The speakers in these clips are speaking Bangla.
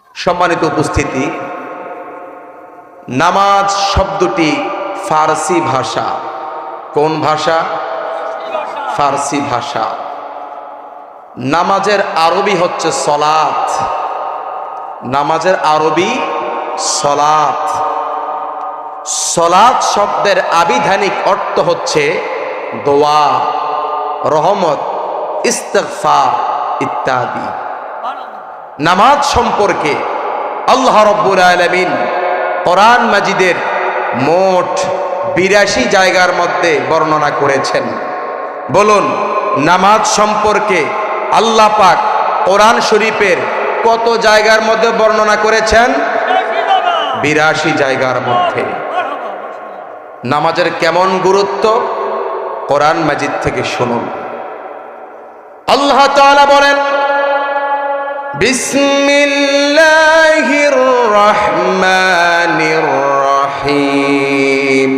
সম্মানিত উপস্থিতি, নামাজ শব্দটি ফারসি ভাষা। কোন ভাষা? ফারসি ভাষা। নামাজের আরবি হচ্ছে সলাত। নামাজের আরবি সলাত। সলাত শব্দের আবিধানিক অর্থ হচ্ছে দোয়া, রহমত, ইস্তিগফার ইত্যাদি। নামাজ সম্পর্কে আল্লাহ রাব্বুল আলামিন কোরআন মাজিদের মোট ৮২ জায়গার মধ্যে বর্ণনা করেছেন। বলুন, নামাজ সম্পর্কে আল্লাহ পাক কোরআন শরীফের কত জায়গার মধ্যে বর্ণনা করেছেন? ৮২ জায়গার মধ্যে। নামাজের কেমন গুরুত্ব কোরআন মাজিদ থেকে শুনুন। আল্লাহ তাআলা বলেন, বিসমিল্লাহির রহমানির রহিম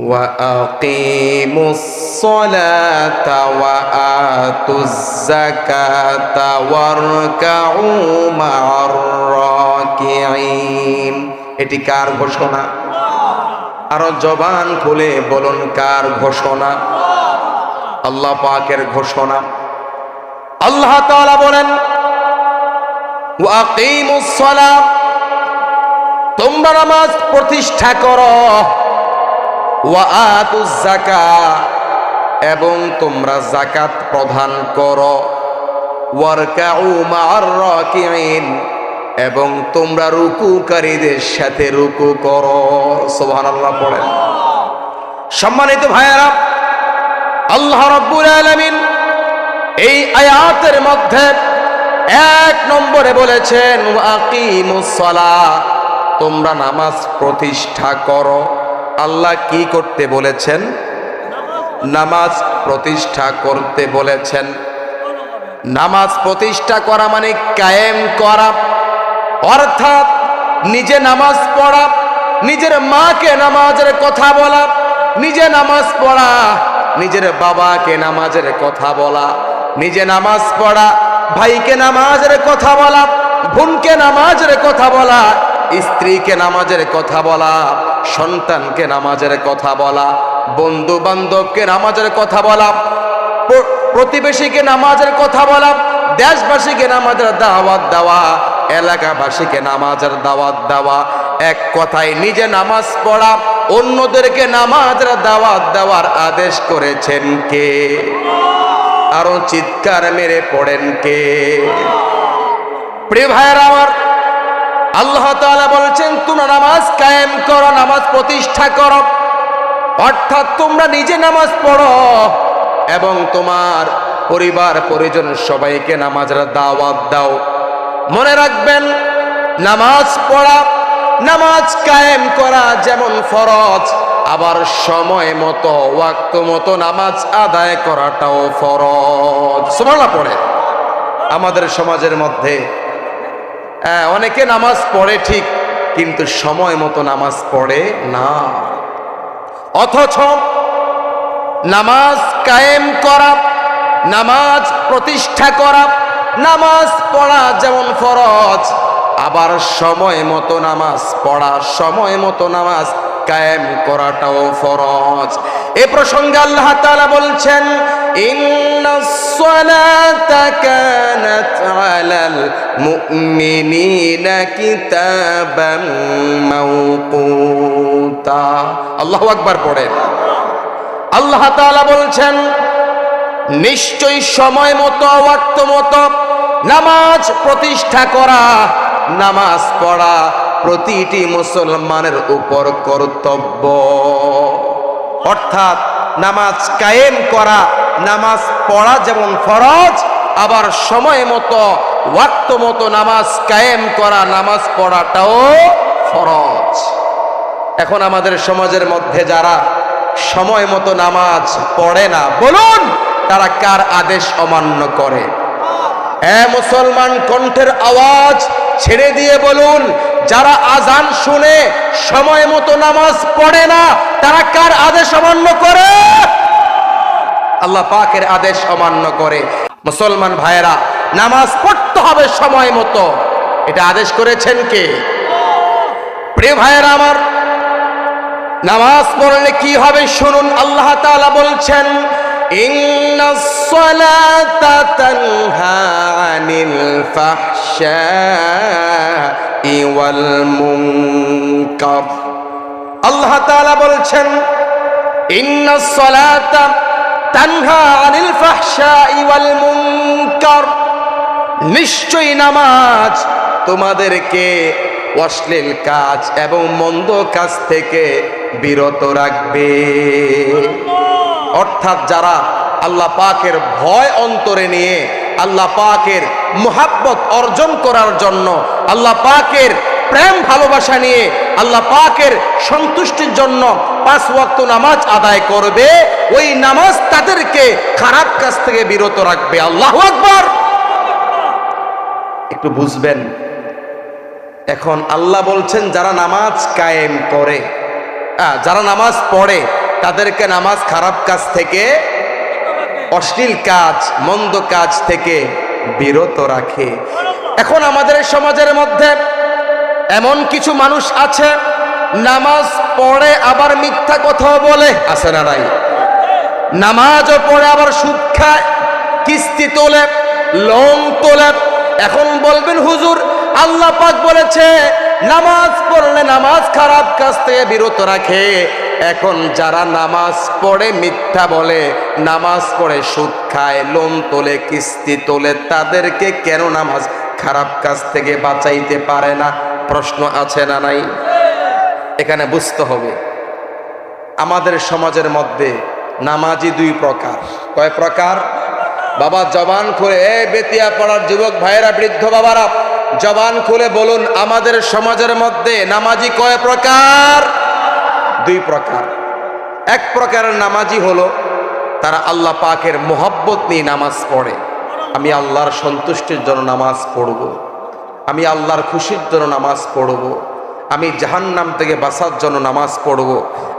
ওয়া আকিমুস সালাতা ওয়া আতুজ যাকাতা ওয়ারকাউ মা'আর রাকিঈন। এটি কার ঘোষণা? আরো জবান খুলে বলুন, কার ঘোষণা? আল্লাহ পাকের ঘোষণা। আল্লাহ তাআলা বলেন, ওয়া আকিমুস সালাত, তোমরা নামাজ প্রতিষ্ঠা করো, ওয়া আতুজ যাকাত, এবং তোমরা যাকাত প্রদান করো, ওয়ারকাউ মা'আর রাকিঈন, এবং তোমরা রুকুকারীদের সাথে রুকু করো। সুবহানাল্লাহ পড়েন। সম্মানিত ভাইয়েরা, আল্লাহ রাব্বুল আলামিন এই আয়াতের মধ্যে ১ নম্বরে বলেছেন, ওয়া আকিমুস সালাত, তোমরা নামাজ প্রতিষ্ঠা করো। আল্লাহ কি করতে বলেছেন? নামাজ প্রতিষ্ঠা করতে বলেছেন। নামাজ প্রতিষ্ঠা করা মানে কায়েম করা, অর্থাৎ নিজে নামাজ পড়া, নিজের মাকে নামাজের কথা বলা, নিজে নামাজ পড়া, নিজের বাবাকে নামাজের কথা বলা, নিজে নামাজ পড়া, ভাইকে নামাজের কথা বলা, বোনকে নামাজের কথা বলা, স্ত্রীকে নামাজের কথা বলা, সন্তানকে নামাজের কথা বলা, বন্ধু বান্ধবকে নামাজের কথা বলা, প্রতিবেশীকে নামাজের কথা বলা, দেশবাসীকে নামাজের দাওয়াত দেওয়া, এলাকাবাসীকে নামাজের দাওয়াত দেওয়া। এক কথায় নিজে নামাজ পড়া, অন্যদেরকে নামাজের দাওয়াত দেওয়ার আদেশ করেছেন কে? আরো চিৎকার মেরে পড়েন কে? প্রিয় ভাইয়েরা আমার, আল্লাহ তাআলা বলছেন, তোমরা নামাজ কায়েম করো, নামাজ প্রতিষ্ঠা করো, অর্থাৎ তোমরা নিজে নামাজ পড়ো এবং তোমার পরিবার পরিজন সবাইকে নামাজের দাওয়াত দাও। মনে রাখবেন, নামাজ পড়া, নামাজ কায়েম করা যেমন ফরজ, আবার সময় মতো ওয়াক্ত মতো নামাজ আদায় করাটাও ফরজ। সুবহানাল্লাহ পড়ে। আমাদের সমাজের মধ্যে অনেকে নামাজ পড়ে ঠিক, কিন্তু সময় মতো নামাজ পড়ে না। অথচ নামাজ কায়েম করা, নামাজ প্রতিষ্ঠা করা, নামাজ পড়া যেমন ফরজ, আবার সময় মতো নামাজ পড়া, সময় মতো নামাজ কায়েম করাটাও ফরজ। এ প্রসঙ্গে আল্লাহ তাআলা বলছেন, ইন্নাস সালাতা কানাত আলাল মুমিনিনা কিতাবাম মাওকুতা। আল্লাহু আকবার পড়েন। আল্লাহ তাআলা বলছেন, নিশ্চয়ই সময় মতো ওয়াক্ত মতো নামাজ প্রতিষ্ঠা করা, নামাজ পড়া প্রতিটি মুসলমানের উপর কর্তব্য। অর্থাৎ নামাজ কায়েম করা, নামাজ পড়া যেমন ফরজ, আবার সময় মতো ওয়াক্ত মতো নামাজ কায়েম করা, নামাজ পড়াটাও ফরজ। এখন আমাদের সমাজের মধ্যে যারা সময় মতো নামাজ পড়ে না, বলুন তারা কার আদেশ অমান্য করে? মুসলমান, কণ্ঠের আওয়াজ ছেড়ে দিয়ে বলুন, যারা আজান শুনে সময় মতো নামাজ পড়ে না, তারা কার আদেশ অমান্য করে? আল্লাহ পাকের আদেশ অমান্য করে। মুসলমান ভাইয়েরা, নামাজ পড়তে হবে সময় মতো। এটা আদেশ করেছেন কে? প্রিয় ভাইয়েরা আমার, নামাজ পড়লে কি হবে শুনুন। আল্লাহ তাআলা বলছেন, ইন্নাস সালাতা তানহা আনিল ফাহশাই ওয়াল মুনকার। আল্লাহ তাআলা বলছেন, ইন্নাস সালাতা তানহা আনিল ফাহশাই ওয়াল মুনকার, নিশ্চয়ই নামাজ তোমাদেরকে অশ্লীল কাজ এবং মন্দ কাজ থেকে বিরত রাখবে। অর্থাৎ যারা আল্লাহ পাকের ভয় অন্তরে নিয়ে আল্লাহ পাকের মুহাব্বত অর্জন করার জন্য, আল্লাহ পাকের প্রেম ভালোবাসা নিয়ে আল্লাহ পাকের সন্তুষ্টির জন্য 5 ওয়াক্ত নামাজ আদায় করবে, ওই নামাজ তাদেরকে খারাপ কাজ থেকে বিরত রাখবে। আল্লাহু আকবার। একটু বুঝবেন। এখন আল্লাহ বলছেন যারা নামাজ কায়েম করে, যারা নামাজ পড়ে তাদেরকে নামাজ খারাপ কাজ থেকে, অশ্লীল কাজ, মন্দ কাজ থেকে বিরত রাখে। এখন আমাদের সমাজের মধ্যে এমন কিছু মানুষ আছে, নামাজ পড়ে আবার মিথ্যা কথা বলে, আছে না নাই? নামাজও পড়ে আবার সুদ খায়, কিস্তি তোলে, লোন তোলে। এখন বলবেন হুজুর, আল্লাহ পাক বলেছে নামাজ পড়লে নামাজ খারাপ কাজ থেকে বিরত রাখে। এখন যারা নামাজ পড়ে মিথ্যা বলে, নামাজ পড়ে সুদ খায়, লোন তোলে, কিস্তি তোলে, তাদেরকে কেন নামাজ খারাপ কাজ থেকে বাঁচাইতে পারে না? প্রশ্ন আছে না নাই? এখানে বুঝতে হবে আমাদের সমাজের মধ্যে নামাজি 2 প্রকার। কয় প্রকার? বাবা জবান খুলে, বেতিয়া পড়ার যুবক ভাইয়েরা, বৃদ্ধ বাবারা, জবান খুলে বলুন, আমাদের সমাজের মধ্যে নামাজি কয় প্রকার? 2 প্রকার। এক প্রকারের নামাজি হলো তারা আল্লাহ পাকের মোহাব্বত নিয়ে নামাজ পড়ে। আমি আল্লাহর সন্তুষ্টির জন্য নামাজ পড়ব, আমি আল্লাহর খুশির জন্য নামাজ পড়ব, আমি জাহান্নাম থেকে বাঁচার জন্য নামাজ পড়ব,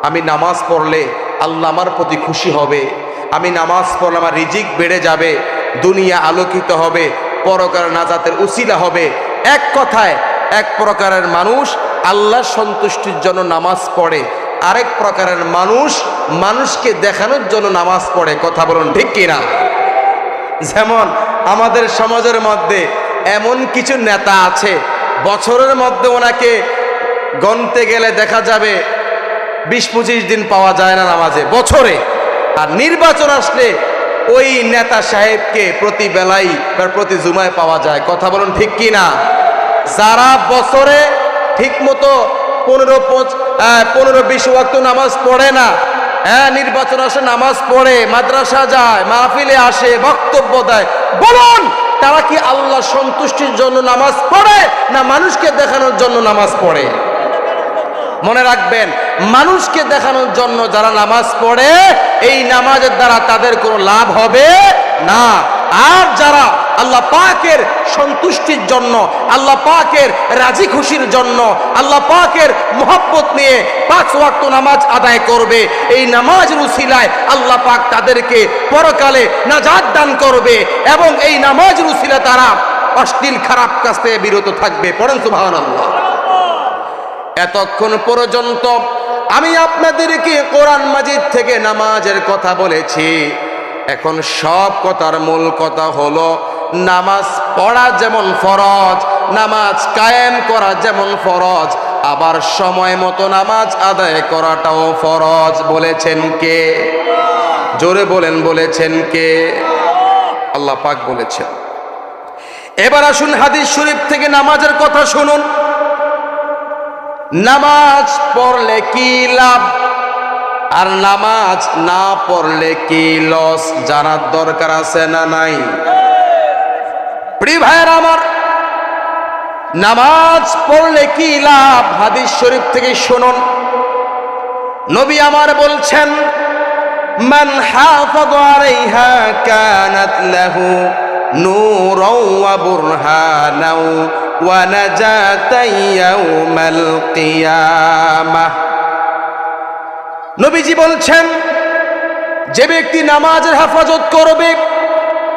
আমি নামাজ পড়লে আল্লাহ আমার প্রতি খুশি হবে, আমি নামাজ পড়লে আমার রিজিক বেড়ে যাবে, দুনিয়া আলোকিত হবে, পরকাল নাজাতের উসিলা হবে। এক কথায় এক প্রকারের মানুষ আল্লাহর সন্তুষ্টির জন্য নামাজ পড়ে, আরেক প্রকারের মানুষ মানুষকে দেখানোর জন্য নামাজ পড়ে। কথা বলুন ঠিক কিনা? যেমন আমাদের সমাজের মধ্যে এমন কিছু নেতা আছে, বছরের মধ্যে ওনাকে গণতে গেলে দেখা যাবে 20-25 দিন পাওয়া যায় না নামাজে বছরে। আর নির্বাচন আসলে ওই নেতা সাহেবকে প্রতি বেলায় বা প্রতি জুমায় পাওয়া যায়। কথা বলুন ঠিক কিনা? যারা বছরে ঠিক মতো 15-20 ওয়াক্ত নামাজ পড়ে না, নির্বাচন আসে নামাজ পড়ে, মাদ্রাসা যায়, মাহফিলে আসে, বক্তব্য দেয়, বলুন তারা কি আল্লাহ সন্তুষ্টির জন্য নামাজ পড়ে না মানুষকে দেখানোর জন্য নামাজ পড়ে? মনে রাখবেন, মানুষকে দেখানোর জন্য যারা নামাজ পড়ে, এই নামাজের দ্বারা তাদের কোনো লাভ হবে না। আর যারা আল্লাহ পাকের সন্তুষ্টির জন্য, আল্লাহ পাকের রাজি খুশির জন্য, আল্লাহ পাকের মোহাব্বত নিয়ে 5 ওয়াক্ত নামাজ আদায় করবে, এই নামাজের উসিলায় আল্লাহ পাক তাদেরকে পরকালে নাজাত দান করবে এবং এই নামাজের উসিলায় তারা অশ্লীল খারাপ কাজ থেকে বিরত থাকবে। পড়েন সুবহানাল্লাহ। এতক্ষণ পর্যন্ত আমি আপনাদেরকে কোরআন মাজিদ থেকে নামাজের কথা বলেছি। এখন সব কথার মূল কথা হলো, নামাজ পড়া যেমন ফরজ, নামাজ কায়েম করা যেমন ফরজ, আবার সময় মতো নামাজ আদায় করাটাও ফরজ। বলেছেন কে? জোরে বলেন, বলেছেন কে? আল্লাহ পাক বলেছেন। এবার আসুন হাদিস শরীফ থেকে নামাজের কথা শুনুন। নামাজ পড়লে কি লাভ আর নামাজ না পড়লে কি লস জানার দরকার আছে না নাই? প্রিয় ভাইয়েরা আমার, নামাজ পড়লে কি লাভ হাদিস শরীফ থেকে শুনুন। নবী আমার বলছেন, মান হাফাযা আলাইহা কানাত লাহু নূরাও ওয়া বুরহানাও ওয়া নাজাতান ইয়াউমাল কিয়ামাহ। নবীজি বলছেন, যে ব্যক্তি নামাজের হেফাজত করবে,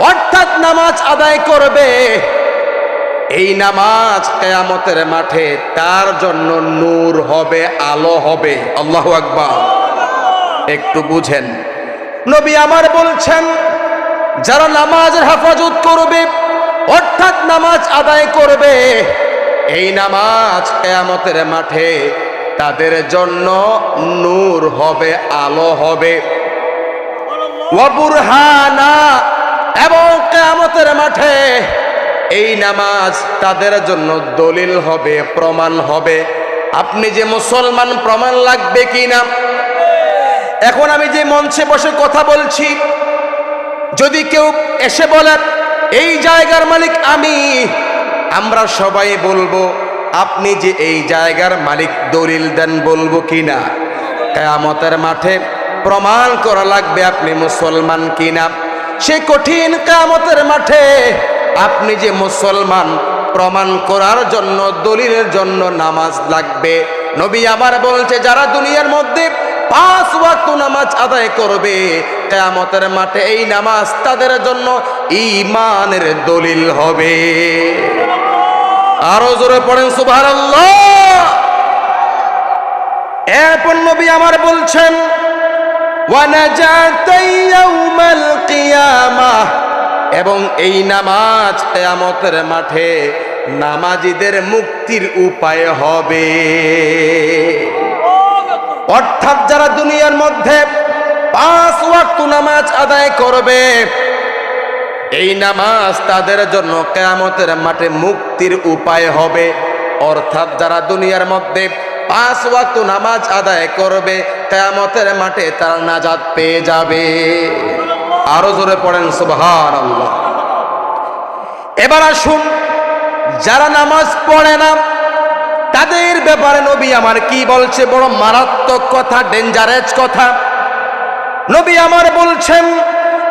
অর্থাৎ নামাজ আদায় করবে, এই নামাজ কিয়ামতের মাঠে তার জন্য নূর হবে, আলো হবে। আল্লাহু আকবার। একটু বুঝেন, নবী আমার বলছেন যারা নামাজের হেফাজত করবে অর্থাৎ নামাজ আদায় করবে, এই নামাজ কিয়ামতের মাঠে তাদের জন্য নূর হবে, আলো হবে। ওয়া বুরহানা, এবং কিয়ামতের মাঠে এই নামাজ তাদের জন্য দলিল হবে, প্রমাণ হবে। আপনি যে মুসলমান প্রমাণ লাগবে কিনা? এখন আমি যে মঞ্চে বসে কথা বলছি, যদি কেউ এসে বলে এই জায়গার মালিক আমি, আমরা সবাই বলবো আপনি যে এই জায়গার মালিক দলিল দেন, বলবো কিনা? কিয়ামতের মাঠে প্রমাণ করা লাগবে আপনি মুসলমান কিনা। সে কঠিন কিয়ামতের মাঠে আপনি যে মুসলমান প্রমাণ করার জন্য, দলিলের জন্য নামাজ লাগবে। নবী আবার বলছে যারা দুনিয়ার মধ্যে 5 ওয়াক্ত নামাজ আদায় করবে, কিয়ামতের মাঠে এই নামাজ তাদের জন্য ঈমানের দলিল হবে। আরো জোরে পড়েন সুবহানাল্লাহ। এরপর নবী আমার বলছেন ওয়া নাজাতাই ইয়াউমাল কিয়ামাহ, এবং এই নামাজ কিয়ামতের মাঠে নামাজীদের মুক্তির উপায় হবে। অর্থাৎ যারা দুনিয়ার মধ্যে 5 ওয়াক্ত নামাজ আদায় করবে, এই নামাজ তাদের জন্য কিয়ামতের মাঠে মুক্তির উপায় হবে। অর্থাৎ যারা দুনিয়ার মধ্যে 5 ওয়াক্ত নামাজ আদায় করবে, কিয়ামতের মাঠে তারা নাজাত পেয়ে যাবে। আরো জোরে পড়েন সুবহানাল্লাহ। এবার আসুন, যারা নামাজ পড়ে না তাদের ব্যাপারে নবী আমার কি বলছে? বড় মারাত্মক কথা, ডেঞ্জারাস কথা। নবী আমার বলছেন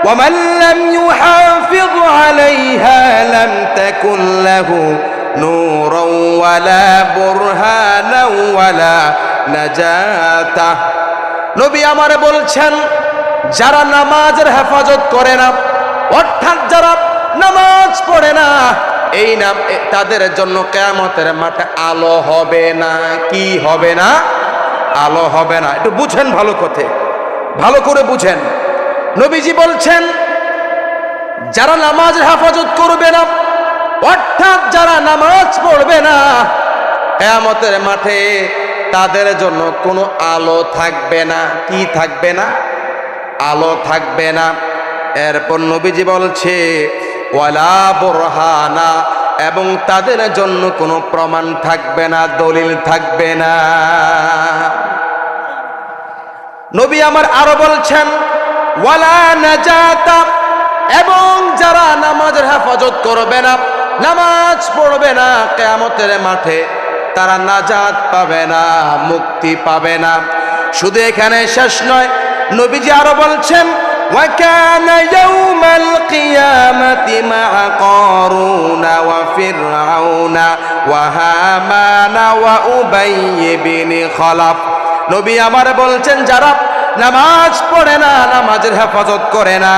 ওয়ামান লাম ইউহাফিজ আলাইহা লাম তাকুন লাহু নূরান ওয়ালা বুরহানান ওয়ালা নাজাতা। নবী আমার বলছেন যারা নামাজের হেফাজত করে না, অর্থাৎ যারা নামাজ পড়ে না, এই নাম তাদের জন্য কিয়ামতের মাঠে আলো হবে না। কি হবে না? আলো হবে না। একটু বুঝেন ভালো কথা, ভালো করে বুঝেন। নবীজি বলছেন যারা নামাজের হেফাজত করবে না, অর্থাৎ যারা নামাজ পড়বে না, কিয়ামতের মাঠে তাদের জন্য কোনো আলো থাকবে না। কি থাকবে না? আলো থাকবে না। এরপর নবীজি বলছে ওয়ালা বুরহানা, এবং তাদের জন্য কোনো প্রমাণ থাকবে না, দলিল থাকবে না। নবী আমার আরো বলছেন ওয়ালা নাজাতা, এবং যারা নামাজের হেফাজত করবে না, নামাজ পড়বে না, কিয়ামতের মাঠে তারা নাজাত পাবে না, মুক্তি পাবে না। শুধু এখানে শেষ নয়, নবীজি আরো বলছেন وكان يوم القيامة مع قارون وفرعون وهامان وأبي بن خلف। নবী আমার বলছেন যারা নামাজ পড়ে না, নামাজের হেফাজত করে না,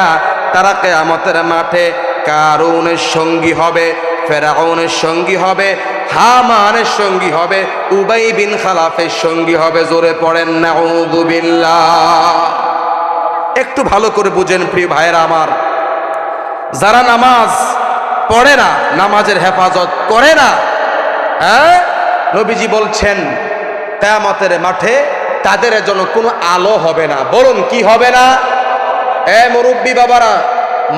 তারা কিয়ামতের মাঠে কারুনের সঙ্গী হবে, ফেরাউনের সঙ্গী হবে, হামানের সঙ্গী হবে, উবাই বিন খালাফের সঙ্গী হবে। জোরে পড়েন নাউযু বিল্লাহ। একটু ভালো করে বুঝেন প্রিয় ভাইয়েরা আমার, যারা নামাজ পড়ে না, নামাজের হেফাজত করে না, নবীজি বলছেন কিয়ামতের মাঠে তাদের জন্য কোনো আলো হবে না। বলুন কি হবে না? মুরব্বী বাবারা,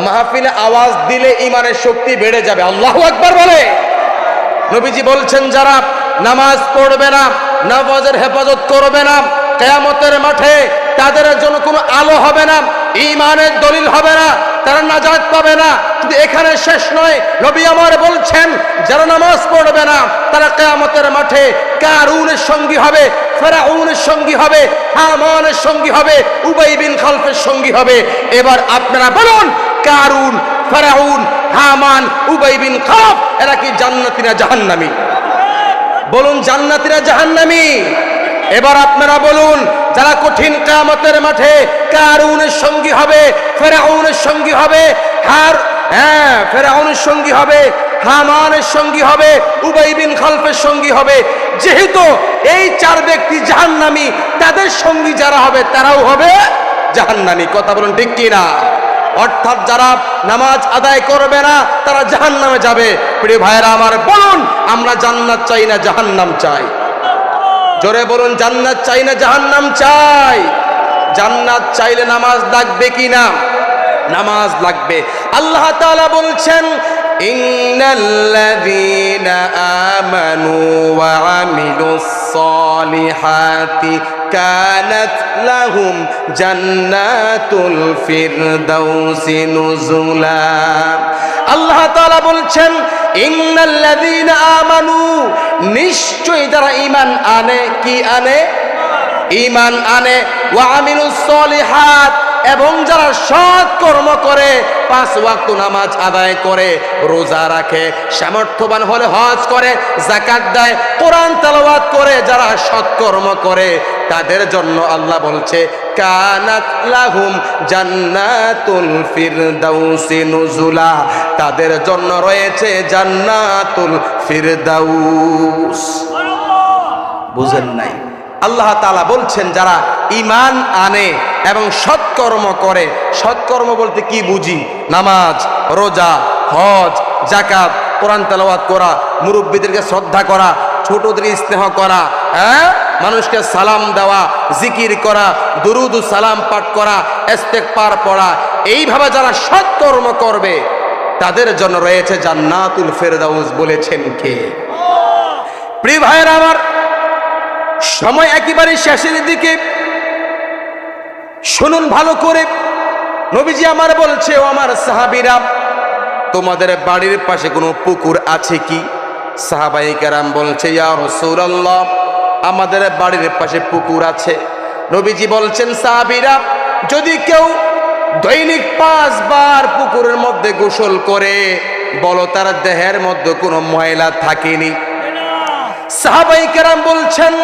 মাহফিলে আওয়াজ দিলে ইমানের শক্তি বেড়ে যাবে। আল্লাহু আকবার বলে। নবীজি বলছেন যারা নামাজ পড়বে না, নামাজের হেফাজত করবে না, কিয়ামতের মাঠে তাদের জন্য কোনো আলো হবে না, ঈমানের দলিল হবে না, তারা নাজাত পাবে না। কিন্তু এখানে শেষ নয়, নবী আমার বলছেন যারা নামাজ পড়বে না তারা কিয়ামতের মাঠে কারুনের সঙ্গী হবে, ফেরাউনের সঙ্গী হবে, হামানের সঙ্গী হবে, উবাই বিন খালফের সঙ্গী হবে। এবার আপনারা বলুন, কারুন, ফেরাউন, হামান, উবাই বিন খালফ এরা কি জান্নাতি না জাহান্নামী? বলুন জান্নাতি না জাহান্নামী? এবার আপনারা বলুন, যারা কঠিন কিয়ামতের মাঠে কারুনের সঙ্গী হবে, ফেরাউনের সঙ্গী হবে, হ্যাঁ, ফেরাউনের সঙ্গী হবে, হামানের সঙ্গী হবে, উবাই বিন খালফের সঙ্গী হবে। যেহেতু এই চার ব্যক্তি জাহান্নামী, তাদের সঙ্গী যারা হবে তারাও হবে জাহান্নামী। কথা বলুন ঠিক কি না? অর্থাৎ যারা নামাজ আদায় করবে না তারা জাহান্নামে যাবে। প্রিয় ভাইরা আমার, বলুন আমরা জান্নাত চাই না জাহান্নাম চাই? জোরে বলুন, জান্নাত চাই না জাহান্নাম চাই? জান্নাত চাইলে নামাজ লাগবে কি না? নামাজ লাগবে। আল্লাহ তাআলা বলছেন, ইন্নাল্লাযীনা আমানু ওয়া আমিলুস সালিহাতি কানাত লাহুম জান্নাতুল ফিরদাউসি নুজুলা। আল্লাহ তাআলা বলছেন, ইন্নাল্লাযীনা আমানু, নিশ্চয়ই যারা ঈমান আনে, কি আনে? ঈমান আনে। ওয়া আমিলুস সালিহাত, এবং যারা সৎ কর্ম করে, 5 ওয়াক্ত নামাজ আদায় করে, রোজা রাখে, সামর্থ্যবান হলে হজ করে, যাকাত দেয়, কোরআন তেলাওয়াত করে, যারা সৎ কর্ম করে তাদের জন্য আল্লাহ বলছে কানাত লাহুম জান্নাতুল ফিরদাউসি নুজুলা, তাদের জন্য রয়েছে জান্নাতুল ফিরদাউস। বুঝেন নাই? আল্লাহ তাআলা বলছেন যারা ঈমান আনে এবং সৎকর্ম করে। সৎকর্ম বলতে কি বুঝি? নামাজ, রোজা, হজ, যাকাত, কোরআন তেলাওয়াত করা, মুরব্বিদেরকে শ্রদ্ধা করা, ছোটদের স্নেহ করা, হ্যাঁ, মানুষকে সালাম দেওয়া, জিকির করা, দুরুদ সালাম পাঠ করা, ইস্তেগফার পড়া, এইভাবে যারা সৎকর্ম করবে তাদের জন্য রয়েছে জান্নাতুল ফিরদাউস। বলেছেন কে? প্রিয় ভাইরা আমার, সময় একেবারে শেষের দিকে, শুনুন ভালো করে। নবীজি আমার বলছে, ও আমার সাহাবীরা, তোমাদের বাড়ির পাশে কোনো পুকুর আছে কি? সাহাবায়ে কেরাম বলছে, ইয়া রাসূলুল্লাহ, আমাদের বাড়ির পাশে পুকুর আছে। নবীজি বলছেন, সাহাবীরা, যদি কেউ দৈনিক 5 বার পুকুরের মধ্যে গোসল করে, বলো তার দেহের মধ্যে কোনো ময়লা থাকেনি? সাহাবায়ে কেরাম বলছেন,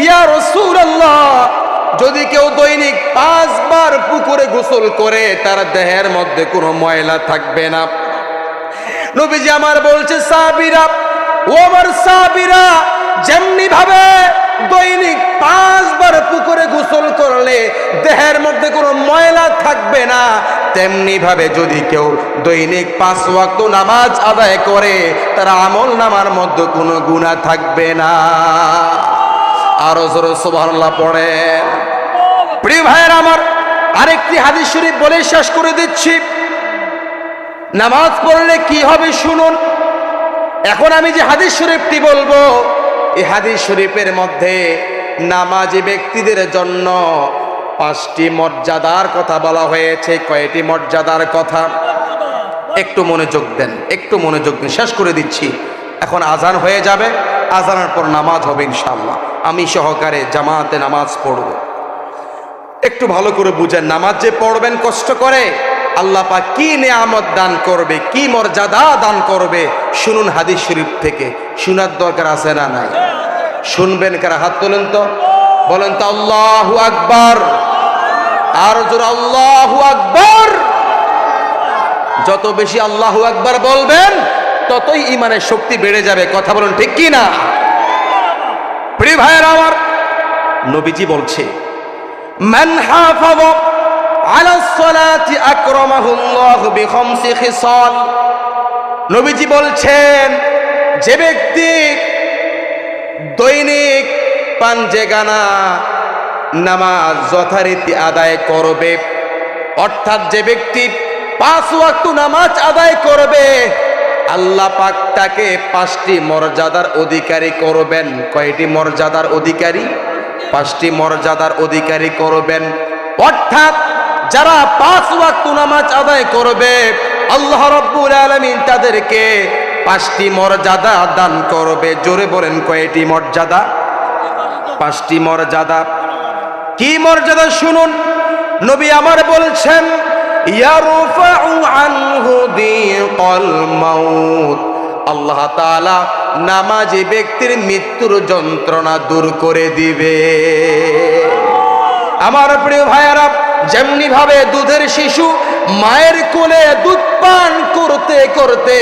ইয়া রাসূলুল্লাহ, যদি কেউ দৈনিক 5 বার পুকুরে গোসল করে তার দেহের মধ্যে কোনো ময়লা থাকবে না। নবীজি আমার বলছে, সাহাবীরা, ও আমার সাহাবীরা, যেমনি ভাবে দৈনিক 5 বার পুকুরে গোসল করলে দেহের মধ্যে কোনো ময়লা থাকবে না, তেমনি ভাবে যদি কেউ দৈনিক 5 ওয়াক্ত নামাজ আদায় করে তার আমল নামার মধ্যে কোনো গুনাহ থাকবে না। আরো জোরে সুবহানাল্লাহ পড়েন। প্রিয় ভাইয়ের আমার, আরেকটি হাদিস শরীফ বলে শেষ করে দিচ্ছি। নামাজ পড়লে কি হবে শুনুন। এখন আমি যে হাদিস শরীফটি বলবো, এই হাদিস শরীফের মধ্যে নামাজি ব্যক্তিদের জন্য 5টি মর্যাদার কথা বলা হয়েছে। কয়টি মর্যাদার কথা? একটু মনোযোগ দেন, একটু মনোযোগ দেন, শেষ করে দিচ্ছি। এখন আজান হয়ে যাবে, আজানের পর নামাজ হবে ইনশাআল্লাহ। আমি সহকারে জামাতে নামাজ পড়ব। একটু ভালো করে বুঝেন, নামাজ যে পড়বেন কষ্ট করে, আল্লাহ পাক কি নিয়ামত দান করবে, কি মর্যাদা দান করবে, শুনুন হাদিস শরীফ থেকে। শোনার দরকার আছে না নাই? শুনবেন কারা? হাত তোলেন তো, বলেন তো আল্লাহু আকবার। আর জোরে আল্লাহু আকবার। যত বেশি আল্লাহু আকবার বলবেন ততই ঈমানের শক্তি বেড়ে যাবে। কথা বলুন ঠিক কি না? প্রিয় ভাইয়েরা আমার, নবীজি বলছে, মান হাফাযা আলা সলাতি আকরামাহুল্লাহু বিখামসি খিসাল। নবীজি বলছেন, যে ব্যক্তি দৈনিক 5 গানা নামাজ যথারীতি আদায় করবে, অর্থাৎ যে ব্যক্তি 5 ওয়াক্ত নামাজ আদায় করবে, আল্লাহ পাক তাকে 5টি মর্যাদার অধিকারী করবেন। কয়টি মর্যাদার অধিকারী? 5টি মর্যাদার অধিকারী করবেন। অর্থাৎ যারা 5 ওয়াক্ত নামাজ আদায় করবে, আল্লাহ রাব্বুল আলামিন তাদেরকে 5টি মর্যাদা দান করবে। জোরে বলেন, কয়টি মর্যাদা? 5টি মর্যাদা। কি মর্যাদা শুনুন। নবী আমার বলছেন, ইয়ারফাউ আনহু দিকাল মাউত। আল্লাহ তাআলা নামাজি ব্যক্তির মৃত্যুর যন্ত্রণা দূর করে দিবে। আমার প্রিয় ভাইয়ারা, যেমনি ভাবে দুধের শিশু মায়ের কোলে দুধ পান করতে করতে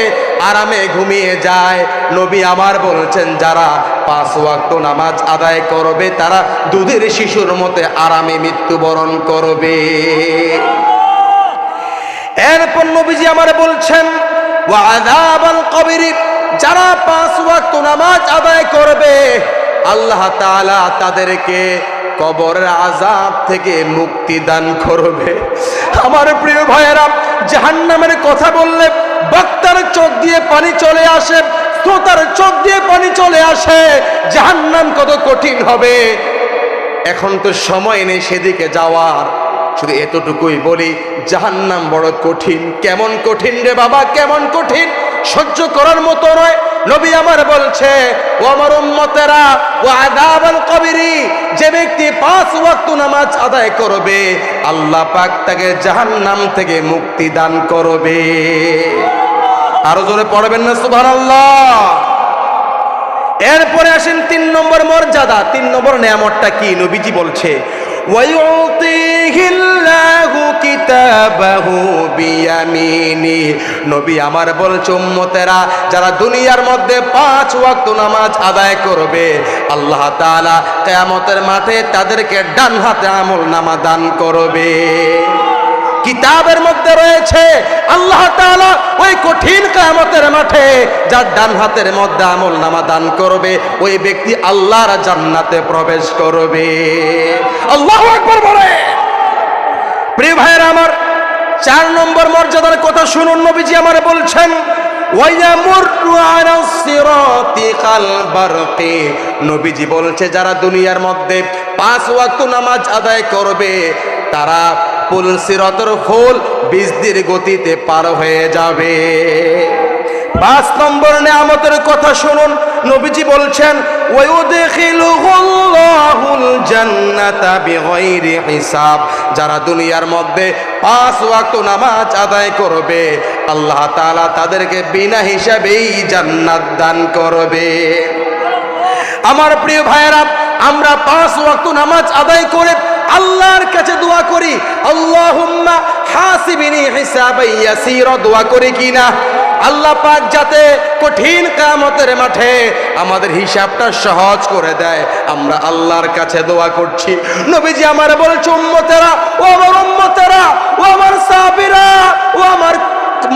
আরামে ঘুমিয়ে যায়, নবী আমার বলছেন যারা 5 ওয়াক্ত নামাজ আদায় করবে তারা দুধের শিশুর মতে আরামে মৃত্যুবরণ করবে। এরপর নবীজি আমার বলছেন ওয়া আযাবাল কবরি, যারা 5 ওয়াক্ত নামাজ আদায় করবে আল্লাহ তাআলা তাদেরকে কবরের আযাব থেকে মুক্তি দান করবে। আমার প্রিয় ভাইয়েরা, জাহান্নামের কথা বললে বক্তার চোখ দিয়ে পানি চলে আসে, শ্রোতার চোখ দিয়ে পানি চলে আসে। জাহান্নাম কত কঠিন হবে, এখন তো সময় নেই সেদিকে যাওয়ার, শুধু এতটুকুই বলি জাহান্নাম বড় কঠিন। কেমন কঠিন রে বাবা, কেমন কঠিন, সহ্য করার মতো নয়। নবী আমার বলছে ও আমার উম্মতেরা ও আযাবাল কবরি, যে ব্যক্তি 5 ওয়াক্ত নামাজ আদায় করবে আল্লাহ পাক তাকে জাহান্নাম থেকে মুক্তি দান করবে। আরো জোরে পড়বেন না সুবহানাল্লাহ। এরপরে আসেন 3 নম্বর মর্যাদা, 3 নম্বর নেয়ামতটা কি? নবীজি বলছে ওয়ায়ুতিহিল্লাহু কিতাবাহু বিয়ামিনি, নবী আমার বলছে উম্মতেরা যারা দুনিয়ার মধ্যে 5 ওয়াক্ত নামাজ আদায় করবে আল্লাহ তাআলা কিয়ামতের মাঠে তাদেরকে ডান হাতে আমলনামা দান করবে। কিতাবের মধ্যে রয়েছে আল্লাহ তাআলা ওই কঠিন কিয়ামতের মাঠে যার ডান হাতের মধ্যে আমলনামা দান করবে ওই ব্যক্তি আল্লাহর জান্নাতে প্রবেশ করবে। আল্লাহু আকবার বলে। প্রিয় ভাইরা আমার, 4 নম্বর মর্যাদার কথা শুনুন। নবীজি আমার বলছেন ওয়ায়ামুরু আলাস সিরাতি কাল বারকি, নবীজি বলছে যারা দুনিয়ার মধ্যে 5 ওয়াক্ত নামাজ আদায় করবে তারা পুল সিরাতের ফুল বিজলির গতিতে পার হয়ে যাবে। 5 নম্বর নেয়ামতের কথা শুনুন। নবীজি বলছেন ওয়ায়ুদখিলুহুল্লাহুল জান্নাতা বিগাইরি হিসাব, যারা দুনিয়ার মধ্যে 5 ওয়াক্ত নামাজ আদায় করবে আল্লাহ তাআলা তাদেরকে বিনা হিসাবেই জান্নাত দান করবে। আমার প্রিয় ভাইয়েরা, আমরা 5 ওয়াক্ত নামাজ আদায় করে আল্লাহর কাছে দোয়া করি আল্লাহুম্মা হাসিবিনি হিসাবান ইয়াসীরা, দোয়া করি কিনা? আল্লাহ পাক যাতে কঠিন কিয়ামতের মাঠে আমাদের হিসাবটা সহজ করে দেয়, আমরা আল্লাহর কাছে দোয়া করছি। নবীজি আমার বলছে উম্মতেরা, ও আমার উম্মতেরা, ও আমার সাহাবীরা, ও আমার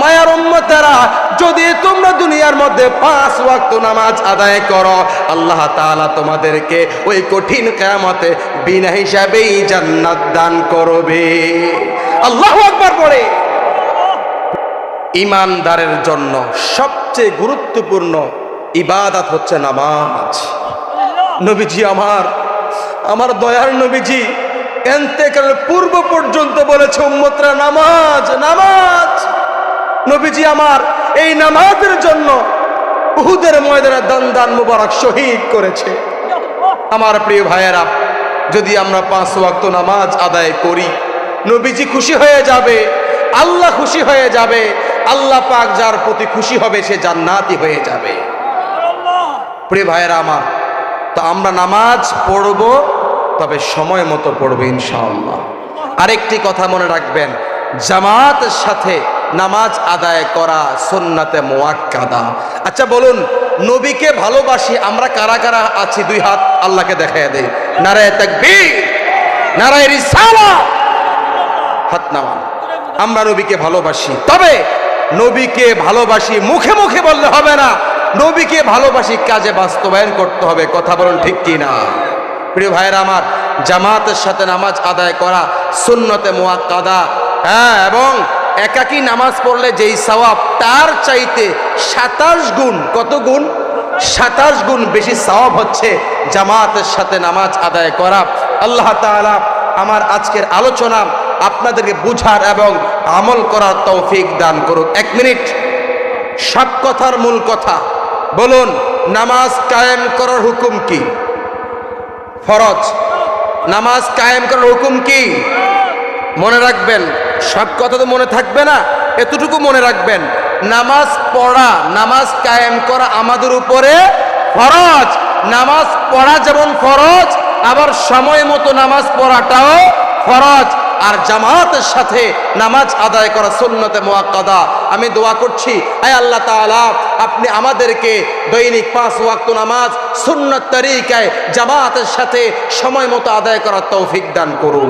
মায়ার উম্মতেরা, যদি তোমরা দুনিয়ার মধ্যে 5 ওয়াক্ত নামাজ আদায় করো আল্লাহ তাআলা তোমাদেরকে ওই কঠিন কিয়ামতে বিনা হিসাবেই জান্নাত দান করবে। আল্লাহু আকবার পড়ে। ঈমানদারের জন্য সবচেয়ে গুরুত্বপূর্ণ ইবাদত হচ্ছে নামাজ। নবীজি আমার দয়ার নবীজি ইন্তেকালের পূর্ব পর্যন্ত বলেছে উম্মতরা নামাজ নামাজ। নবীজি আমার এই নামাজের জন্য উহুদের ময়দানে দান মুবারক শহীদ করেছে। আমার প্রিয় ভাইয়েরা, যদি আমরা 5 ওয়াক্ত নামাজ আদায় করি নবীজি খুশি হয়ে যাবে, আল্লাহ খুশি হয়ে যাবে, আল্লাহ পাক যার প্রতি খুশি হবে সে জান্নাতি হয়ে যাবে। প্রিয় ভাইয়েরা আমার, তো আমরা নামাজ পড়ব, তবে সময় মতো পড়ব ইনশাআল্লাহ। আরেকটি কথা মনে রাখবেন, জামাতের সাথে নামাজ আদায় করা সুন্নাতে মুআক্কাদা। আচ্ছা বলুন, নবীকে ভালোবাসি আমরা কারা কারা আছি? 2 হাত আল্লাহকে দেখায় দেই। নারায়ে তাকবীর, নারায়ে রিসালাত, হাত নামান। আমরা নবীকে ভালোবাসি, তবে নবীকে ভালোবাসি মুখে মুখে বললে হবে না, নবীকে ভালোবাসি কাজে বাস্তবায়ন করতে হবে। কথা বলুন ঠিক কি না? প্রিয় ভাইয়েরা আমার, জামাতের সাথে নামাজ আদায় করা সুন্নতে মুআক্কাদা, হ্যাঁ, এবং একাকী নামাজ পড়লে যেই সওয়াব তার চাইতে 27 গুণ, কত গুণ? 27 গুণ বেশি সওয়াব হচ্ছে জামাতের সাথে নামাজ আদায় করা। আল্লাহ তাআলা আমার আজকের আলোচনা আপনাদেরকে বুঝার এবং আমল করার তৌফিক দান করুক। 1 মিনিট, সব কথার মূল কথা বলুন, নামাজ কায়েম করার হুকুম কি? ফরজ। নামাজ কায়েম করার হুকুম কি? মনে রাখবেন, সব কথা তো মনে থাকবে না, এতটুকু মনে রাখবেন, নামাজ পড়া, নামাজ কায়েম করা আমাদের উপরে ফরজ। নামাজ পড়া যেমন ফরজ, আবার সময় মতো নামাজ পড়াটাও ফরজ। আর জামাতের সাথে নামাজ আদায় করা সুন্নতে মুআক্কাদা। আমি দোয়া করছি, আয় আল্লাহ তাআলা আপনি আমাদেরকে দৈনিক 5 ওয়াক্ত নামাজ সুন্নত তরিকায় জামাতের সাথে সময় মতো আদায় করার তৌফিক দান করুন।